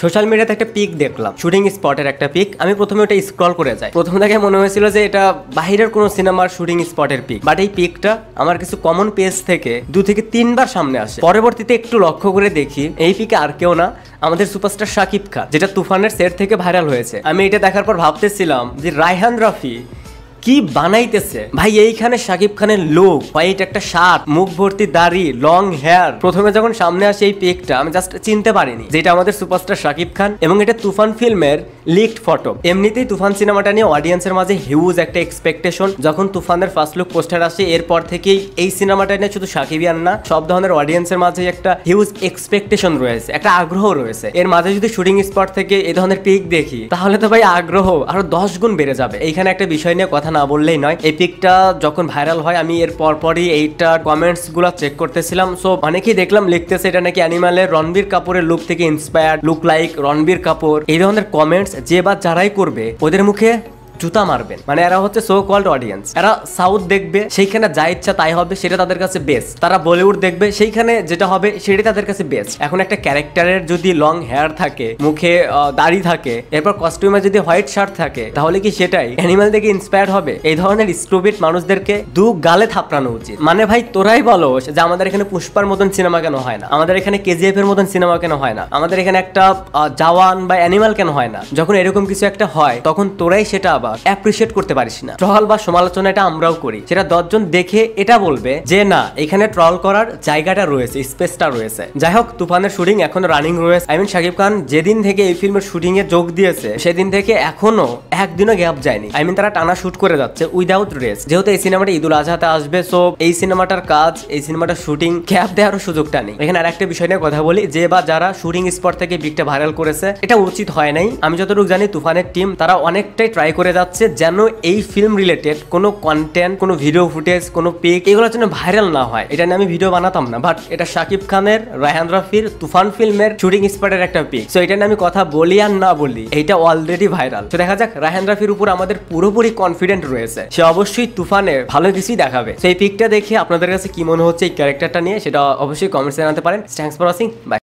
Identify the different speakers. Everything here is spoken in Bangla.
Speaker 1: সোশ্যাল মিডিয়াতে একটা পিক দেখলাম, শুটিং স্পটের একটা পিক। আমি প্রথমে ওটা স্ক্রল করে যাই। প্রথম থেকে মনে হয়েছিল যে এটা বাইরের কোনো সিনেমার শুটিং স্পটের পিক, বাট এই পিকটা আমার কিছু কমন পেজ থেকে 2 থেকে 3 বার সামনে আসে। পরবর্তীতে একটু লক্ষ্য করে দেখি এই পিকে আর কেউ না, আমাদের সুপারস্টার শাকিব খান, যেটা তুফানের সেট থেকে ভাইরাল হয়েছে। আমি এটা দেখার পর ভাবতেছিলাম যে রায়হান রাফি কি বানাইতেছে ভাই। এইখানে শাকিব খানের লুক, হোয়াইট একটা শার্ট, মুখ ভর্তি দাড়ি, লং হেয়ার। প্রথমে যখন সামনে আসে এই পিকটা আমি জাস্ট চিনতে পারিনি যেটা আমাদের সুপারস্টার শাকিব খান, এবং এটা তুফান ফিল্মের লিকড ফটো। এমনিতেই তুফান সিনেমাটা নিয়ে অডিয়েন্সের মাঝে হিউজ একটা এক্সপেকটেশন। যখন তুফানের ফার্স্ট লুক পোস্টার আসে এরপর থেকেই এই সিনেমাটা নিয়ে শুধু শাকিবিয়ান না, সব ধরনের অডিয়েন্সের মাঝে একটা হিউজ এক্সপেকটেশন রয়েছে, একটা আগ্রহ রয়েছে। এর মাঝে যদি শুটিং স্পট থেকে এই ধরনের পিক দেখি তাহলে তো ভাই আগ্রহ আরো 10 গুণ বেড়ে যাবে। এইখানে একটা বিষয় নিয়ে কথা না বললেই নয়। এই পিকটা যখন ভাইরাল হয় আমি এর পরপরই এইটার কমেন্টস গুলা চেক করতেছিলাম। সো অনেকেই দেখলাম লিখতেছে এটা নাকি অ্যানিমালের রণবীর কাপুরের লুক থেকে inspired, look like Ranbir Kapoor. এই ধরনের কমেন্টস যে বা যারাই করবে ওদের মুখে জুতা মারবেন। মানে এরা হচ্ছে সো কল্ড অডিয়েন্স। এরা সাউথ দেখবে, সেইখানে যা ইচ্ছা তাই হবে, সেটা তাদের কাছে বেস্ট। তারা বলিউড দেখবে, সেইখানে যেটা হবে সেটাই তাদের কাছে বেস্ট। এখন একটা ক্যারেক্টারের যদি লং হেয়ার থাকে, মুখে দাড়ি থাকে, এরপর কস্টিউমে যদি হোয়াইট শার্ট থাকে, তাহলে কি সেটাই অ্যানিমাল থেকে ইন্সপায়ার হবে? এই ধরনের স্টুপিড মানুষদেরকে দু গালে থাপড়ানো উচিত। মানে ভাই তোরাই বলো যে আমাদের এখানে পুষ্পার মতন সিনেমা কেন হয় না, আমাদের এখানে কেজিএফ এর মতন সিনেমা কেন হয় না, আমাদের এখানে একটা জওয়ান বা অ্যানিমাল কেন হয় না? যখন এরকম কিছু একটা হয় তখন তোরাই সেটা আবার অ্যাপ্রিশিয়েট করতে পারিস না। ট্রল বা সমালোচনা এটা আমরাও করি, সেটা 10 জন দেখে এটা বলবে যে না এখানে ট্রল করার জায়গাটা রয়েছে, স্পেসটা রয়েছে। যাই হোক, তুফানের শুটিং এখনো রানিং রয়েছে। শাকিব খান যেদিন থেকে এই ফিল্মের শুটিং এ যোগ দিয়েছে সেদিন থেকে এখনো একদিনও গ্যাপ যায়নি। তারা টানা শুট করে যাচ্ছে উইদাউট রেস্ট। যেহেতু এই সিনেমাটা ঈদুল আজহাতে আসবে, সো এই সিনেমাটার কাজ, এই সিনেমাটার শুটিং গ্যাপ দেওয়ার সুযোগটা নেই। এখানে আরেকটা বিষয় নিয়ে কথা বলি, যে বা যারা শুটিং স্পট থেকে পিকটা ভাইরাল করেছে এটা উচিত হয় নাই। আমি যতটুকু জানি তুফানের টিম তারা অনেকটাই ট্রাই করে যাচ্ছে যেন এই ফিল্ম রিলেটেড কোনো কন্টেন্ট, কোনো ভিডিও ফুটেজ, কোনো পিক এগুলোর জন্য ভাইরাল না হয়। এটা নিয়ে আমি ভিডিও বানাতাম না, বাট এটা শাকিব খানের, রায়হান রাফির তুফান ফিল্মের শুটিং স্পটের একটা পিক। সো এটা নিয়ে আমি কথা বলি আর না বলি, এইটা অলরেডি ভাইরাল। তো দেখা যাক, রায়হান রাফির উপর আমাদের পুরোপুরি কনফিডেন্ট রয়েছে, সে অবশ্যই তুফানে ভালো কিছুই দেখাবে। সেই পিকটা দেখে আপনাদের কাছে কি মনে হচ্ছে এই ক্যারেক্টারটা নিয়ে সেটা অবশ্যই কমেন্টসে জানাতে পারেন। Thanks for watching, by.